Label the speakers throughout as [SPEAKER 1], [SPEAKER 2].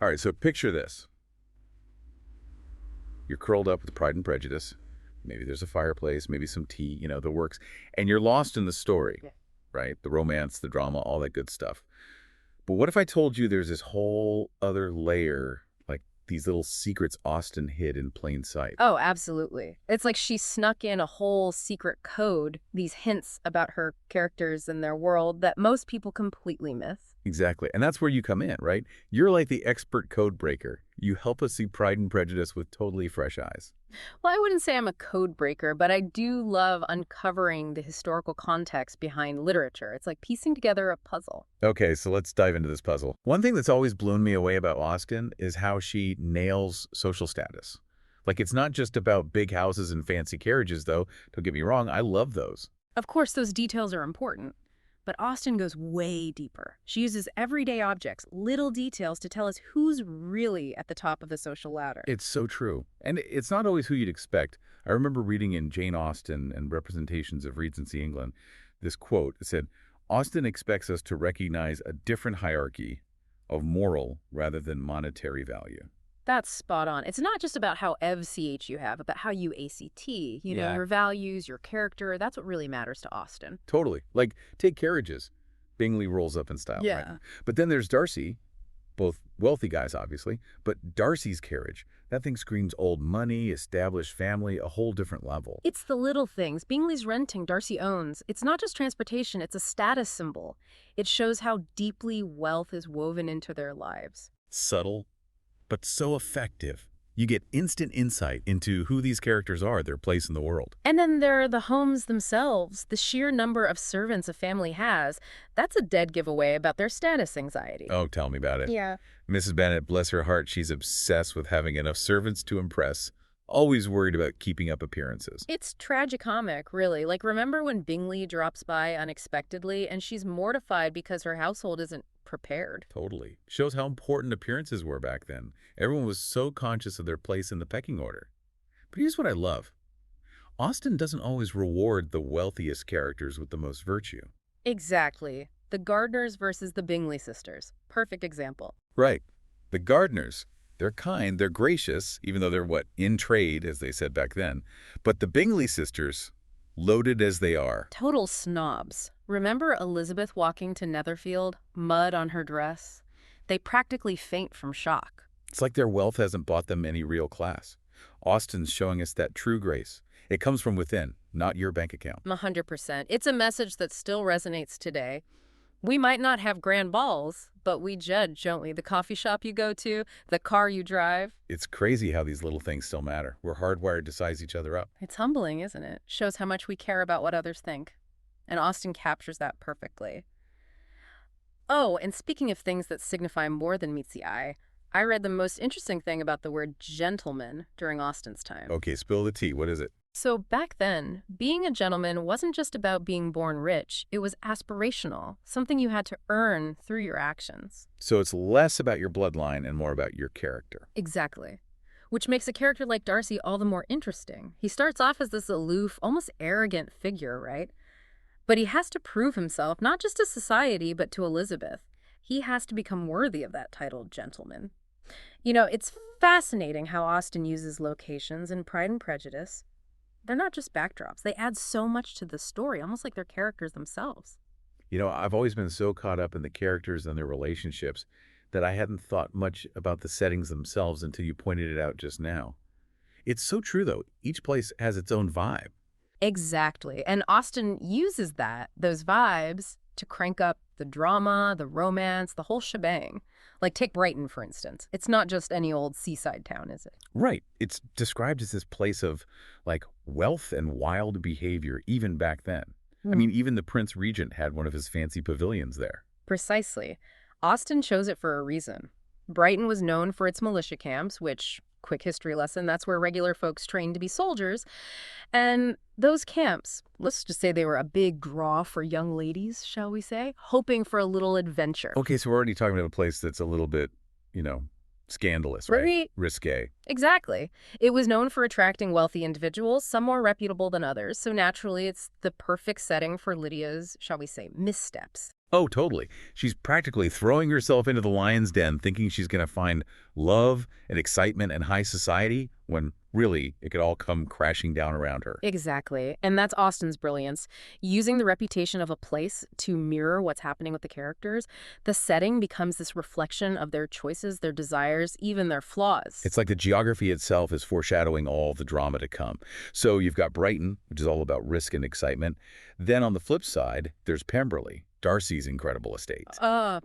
[SPEAKER 1] All right, so picture this. You're curled up with Pride and Prejudice. Maybe there's a fireplace, maybe some tea, the works. And you're lost in the story,
[SPEAKER 2] Yeah.
[SPEAKER 1] right? The romance, the drama, all that good stuff. But what if I told you there's this whole other layer, like these little secrets Austen hid in plain sight?
[SPEAKER 2] Oh, absolutely. It's like she snuck in a whole secret code, these hints about her characters and their world that most people completely miss.
[SPEAKER 1] Exactly. And that's where you come in, right? You're like the expert code breaker. You help us see Pride and Prejudice with totally fresh eyes.
[SPEAKER 2] Well, I wouldn't say I'm a code breaker, but I do love uncovering the historical context behind literature. It's like piecing together a puzzle.
[SPEAKER 1] Okay, so let's dive into this puzzle. One thing that's always blown me away about Austen is how she nails social status. Like, it's not just about big houses and fancy carriages, though. Don't get me wrong, I love those.
[SPEAKER 2] Of course, those details are important, but Austen goes way deeper. She uses everyday objects, little details to tell us who's really at the top of the social ladder.
[SPEAKER 1] It's so true. And it's not always who you'd expect. I remember reading in Jane Austen and Representations of Regency England this quote. It said, Austen expects us to recognize a different hierarchy of moral rather than monetary value.
[SPEAKER 2] That's spot on. It's not just about how EVCH you have, but how you ACT,
[SPEAKER 1] Yeah,
[SPEAKER 2] your values, your character. That's what really matters to Austen.
[SPEAKER 1] totally. Like, take carriages. Bingley rolls up in style, right?
[SPEAKER 2] Yeah.
[SPEAKER 1] But then there's Darcy, both wealthy guys, obviously, but Darcy's carriage, that thing screams old money, established family, a whole different level.
[SPEAKER 2] It's the little things. Bingley's renting, Darcy owns. It's not just transportation, it's a status symbol. It shows how deeply wealth is woven into their lives.
[SPEAKER 1] Subtle, but so effective. You get instant insight into who these characters are, their place in the world.
[SPEAKER 2] And then there are the homes themselves. The sheer number of servants a family has, that's a dead giveaway about their status anxiety.
[SPEAKER 1] Oh, tell me about it.
[SPEAKER 2] Yeah.
[SPEAKER 1] Mrs. Bennet, bless her heart, she's obsessed with having enough servants to impress, always worried about keeping up appearances.
[SPEAKER 2] It's tragicomic, really. Like, remember when Bingley drops by unexpectedly and she's mortified because her household isn't prepared?
[SPEAKER 1] Totally. Shows how important appearances were back then. Everyone was so conscious of their place in the pecking order. But here's what I love. Austen doesn't always reward the wealthiest characters with the most virtue.
[SPEAKER 2] Exactly. The Gardners versus the Bingley sisters. Perfect example.
[SPEAKER 1] Right. The Gardners, they're kind, they're gracious, even though they're, in trade, as they said back then. But the Bingley sisters, loaded as they are,
[SPEAKER 2] Total snobs. Remember Elizabeth walking to Netherfield, mud on her dress? They practically faint from shock.
[SPEAKER 1] it's like their wealth hasn't bought them any real class. Austen's showing us that true grace. It comes from within, not your bank account.
[SPEAKER 2] 100%. It's a message that still resonates today. We might not have grand balls, but we judge, don't we? The coffee shop you go to, the car you drive.
[SPEAKER 1] It's crazy how these little things still matter. We're hardwired to size each other up.
[SPEAKER 2] It's humbling, isn't it? Shows how much we care about what others think. And Austen captures that perfectly. Oh, and speaking of things that signify more than meets the eye, I read the most interesting thing about the word gentleman during Austen's time.
[SPEAKER 1] Okay, spill the tea. What is it?
[SPEAKER 2] So back then, being a gentleman wasn't just about being born rich. It was aspirational, something you had to earn through your actions.
[SPEAKER 1] So it's less about your bloodline and more about your character.
[SPEAKER 2] Exactly. Which makes a character like Darcy all the more interesting. He starts off as this aloof, almost arrogant figure, right? But he has to prove himself, not just to society, but to Elizabeth. He has to become worthy of that title, gentleman. It's fascinating how Austen uses locations in Pride and Prejudice. They're not just backdrops. They add so much to the story, almost like they're characters themselves.
[SPEAKER 1] I've always been so caught up in the characters and their relationships that I hadn't thought much about the settings themselves until you pointed it out just now. It's so true, though. Each place has its own vibe.
[SPEAKER 2] Exactly. And Austen uses those vibes, to crank up the drama, the romance, the whole shebang. Like, take Brighton, for instance. It's not just any old seaside town, is it?
[SPEAKER 1] Right. It's described as this place of, wealth and wild behavior, even back then. I mean, even the Prince Regent had one of his fancy pavilions there.
[SPEAKER 2] Precisely. Austen chose it for a reason. Brighton was known for its militia camps, which, quick history lesson, that's where regular folks trained to be soldiers. And those camps, let's just say they were a big draw for young ladies, shall we say, hoping for a little adventure.
[SPEAKER 1] Okay, so we're already talking about a place that's a little bit, you know, Scandalous, right?
[SPEAKER 2] Right.
[SPEAKER 1] Risque.
[SPEAKER 2] Exactly. It was known for attracting wealthy individuals, some more reputable than others, so naturally it's the perfect setting for Lydia's, shall we say, missteps.
[SPEAKER 1] Oh, totally. She's practically throwing herself into the lion's den thinking she's going to find love and excitement and high society when really it could all come crashing down around her.
[SPEAKER 2] Exactly. And that's Austen's brilliance. Using the reputation of a place to mirror what's happening with the characters, the setting becomes this reflection of their choices, their desires, even their flaws.
[SPEAKER 1] It's like the geography itself is foreshadowing all the drama to come. So you've got Brighton, which is all about risk and excitement. Then on the flip side, there's Pemberley, Darcy's incredible estate.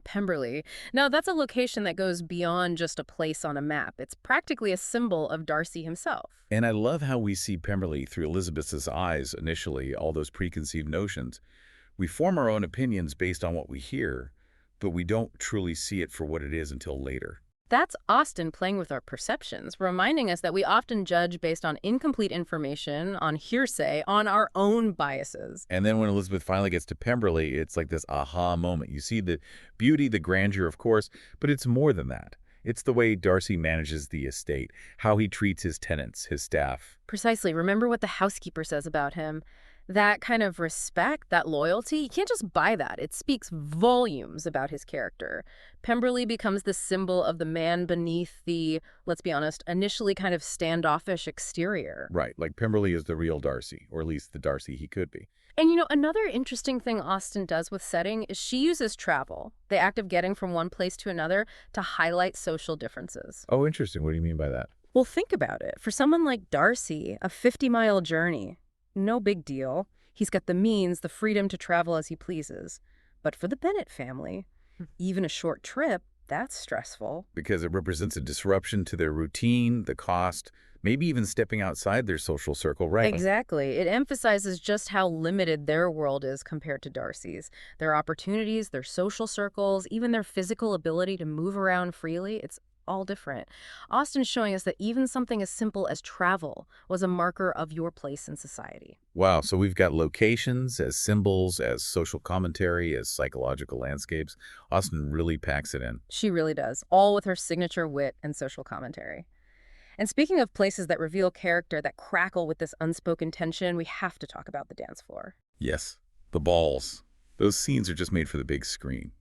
[SPEAKER 2] Pemberley. Now, that's a location that goes beyond just a place on a map. It's practically a symbol of Darcy himself.
[SPEAKER 1] And I love how we see Pemberley through Elizabeth's eyes initially, all those preconceived notions. We form our own opinions based on what we hear, but we don't truly see it for what it is until later.
[SPEAKER 2] That's Austen playing with our perceptions, reminding us that we often judge based on incomplete information, on hearsay, on our own biases.
[SPEAKER 1] And then when Elizabeth finally gets to Pemberley, it's like this aha moment. You see the beauty, the grandeur, of course, but it's more than that. It's the way Darcy manages the estate, how he treats his tenants, his staff.
[SPEAKER 2] Precisely. Remember what the housekeeper says about him. That kind of respect, that loyalty, you can't just buy that. It speaks volumes about his character. Pemberley becomes the symbol of the man beneath the, let's be honest, initially kind of standoffish exterior.
[SPEAKER 1] Right, like Pemberley is the real Darcy, or at least the Darcy he could be.
[SPEAKER 2] And another interesting thing Austen does with setting is she uses travel, the act of getting from one place to another, to highlight social differences.
[SPEAKER 1] Oh, interesting. What do you mean by that?
[SPEAKER 2] Well, think about it. For someone like Darcy, a 50-mile journey, no big deal. He's got the means, the freedom to travel as he pleases. But for the Bennet family, even a short trip, that's stressful.
[SPEAKER 1] Because it represents a disruption to their routine, the cost, maybe even stepping outside their social circle, right?
[SPEAKER 2] Exactly. It emphasizes just how limited their world is compared to Darcy's. Their opportunities, their social circles, even their physical ability to move around freely, it's all different. Austen's showing us that even something as simple as travel was a marker of your place in society.
[SPEAKER 1] Wow, so we've got locations as symbols, as social commentary, as psychological landscapes. Austen really packs it in.
[SPEAKER 2] She really does, all with her signature wit and social commentary. And speaking of places that reveal character, that crackle with this unspoken tension, we have to talk about the dance floor.
[SPEAKER 1] Yes, the balls. Those scenes are just made for the big screen,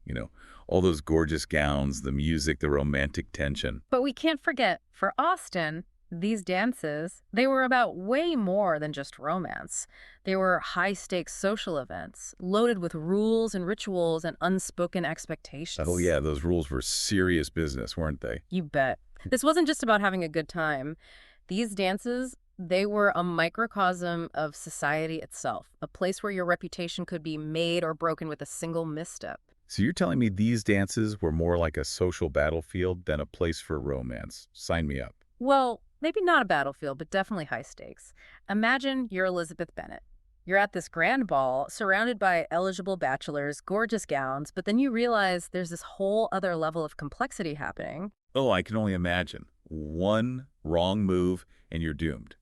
[SPEAKER 1] all those gorgeous gowns, the music, the romantic tension.
[SPEAKER 2] But we can't forget, for Austen, these dances, they were about way more than just romance. They were high-stakes social events, loaded with rules and rituals and unspoken expectations.
[SPEAKER 1] Oh yeah, those rules were serious business, weren't they?
[SPEAKER 2] You bet. This wasn't just about having a good time. These dances, they were a microcosm of society itself, a place where your reputation could be made or broken with a single misstep.
[SPEAKER 1] So you're telling me these dances were more like a social battlefield than a place for romance? Sign me up.
[SPEAKER 2] Well, maybe not a battlefield, but definitely high stakes. Imagine you're Elizabeth Bennet. You're at this grand ball, surrounded by eligible bachelors, gorgeous gowns, but then you realize there's this whole other level of complexity happening.
[SPEAKER 1] Oh, I can only imagine. One wrong move and you're doomed.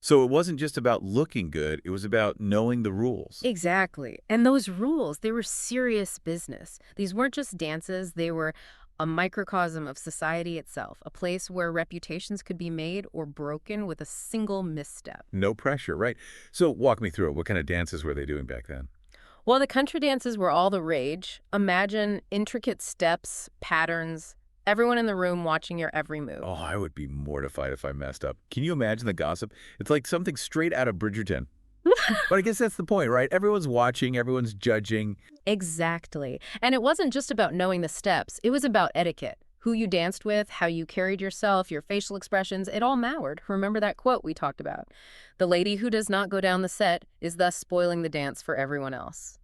[SPEAKER 1] So it wasn't just about looking good, it was about knowing the rules.
[SPEAKER 2] Exactly. And those rules, they were serious business. These weren't just dances, they were a microcosm of society itself, a place where reputations could be made or broken with a single misstep.
[SPEAKER 1] No pressure, right? So walk me through it. What kind of dances were they doing back then?
[SPEAKER 2] Well, the country dances were all the rage. Imagine intricate steps, patterns, everyone in the room watching your every move.
[SPEAKER 1] Oh, I would be mortified if I messed up. Can you imagine the gossip? It's like something straight out of Bridgerton. But I guess that's the point, right? Everyone's watching, everyone's judging.
[SPEAKER 2] Exactly. And it wasn't just about knowing the steps. It was about etiquette. Who you danced with, how you carried yourself, your facial expressions, it all mattered. Remember that quote we talked about? The lady who does not go down the set is thus spoiling the dance for everyone else.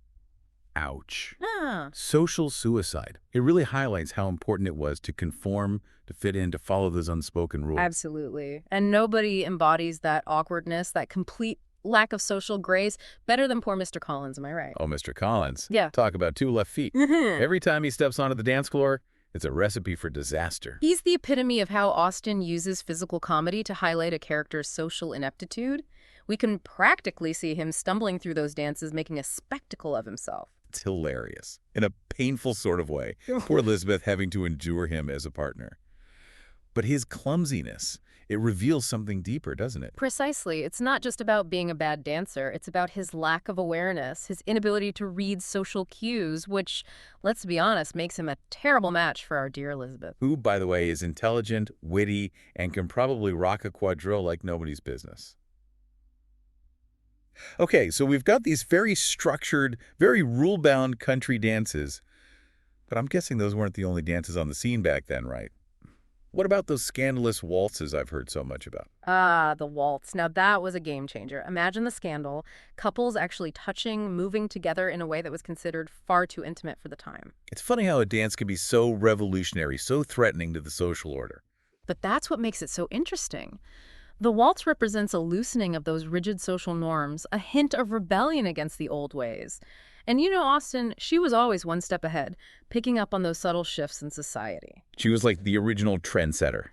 [SPEAKER 1] Ouch.
[SPEAKER 2] Ah.
[SPEAKER 1] Social suicide. It really highlights how important it was to conform, to fit in, to follow those unspoken rules.
[SPEAKER 2] Absolutely. And nobody embodies that awkwardness, that complete lack of social grace better than poor Mr. Collins, am I right?
[SPEAKER 1] Oh, Mr. Collins.
[SPEAKER 2] Yeah.
[SPEAKER 1] Talk about two left feet. Every time he steps onto the dance floor, it's a recipe for disaster.
[SPEAKER 2] He's the epitome of how Austen uses physical comedy to highlight a character's social ineptitude. We can practically see him stumbling through those dances, making a spectacle of himself.
[SPEAKER 1] It's hilarious, in a painful sort of way. Poor Elizabeth having to endure him as a partner. But his clumsiness, it reveals something deeper, doesn't it?
[SPEAKER 2] Precisely. It's not just about being a bad dancer. It's about his lack of awareness, his inability to read social cues, which, let's be honest, makes him a terrible match for our dear Elizabeth.
[SPEAKER 1] Who, by the way, is intelligent, witty, and can probably rock a quadrille like nobody's business. Okay, so we've got these very structured, very rule-bound country dances, but I'm guessing those weren't the only dances on the scene back then, right? What about those scandalous waltzes I've heard so much about?
[SPEAKER 2] Ah, the waltz. Now that was a game changer. Imagine the scandal. Couples actually touching, moving together in a way that was considered far too intimate for the time.
[SPEAKER 1] It's funny how a dance can be so revolutionary, so threatening to the social order.
[SPEAKER 2] But that's what makes it so interesting. The waltz represents a loosening of those rigid social norms, a hint of rebellion against the old ways. And you know, Austen, she was always one step ahead, picking up on those subtle shifts in society.
[SPEAKER 1] She was like the original trendsetter.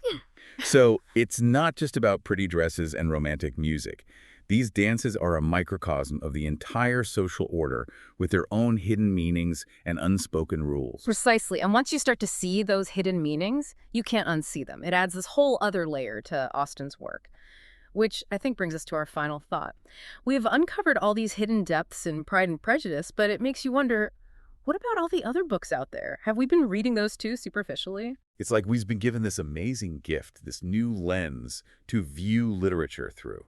[SPEAKER 1] So it's not just about pretty dresses and romantic music. These dances are a microcosm of the entire social order with their own hidden meanings and unspoken rules.
[SPEAKER 2] Precisely. And once you start to see those hidden meanings, you can't unsee them. It adds this whole other layer to Austen's work. Which I think brings us to our final thought. We have uncovered all these hidden depths in Pride and Prejudice, but it makes you wonder, what about all the other books out there? Have we been reading those too superficially?
[SPEAKER 1] It's like we've been given this amazing gift, this new lens to view literature through.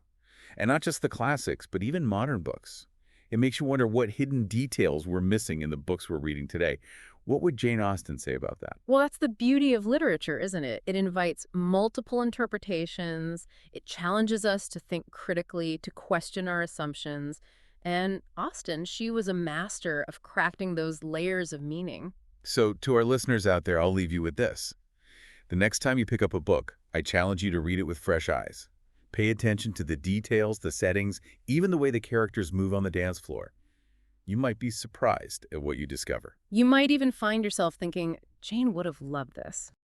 [SPEAKER 1] And not just the classics, but even modern books. It makes you wonder what hidden details we're missing in the books we're reading today. What would Jane Austen say about that?
[SPEAKER 2] Well, that's the beauty of literature, isn't it? It invites multiple interpretations. It challenges us to think critically, to question our assumptions. And Austen, she was a master of crafting those layers of meaning.
[SPEAKER 1] So to our listeners out there, I'll leave you with this. The next time you pick up a book, I challenge you to read it with fresh eyes. Pay attention to the details, the settings, even the way the characters move on the dance floor. You might be surprised at what you discover.
[SPEAKER 2] You might even find yourself thinking, Jane would have loved this.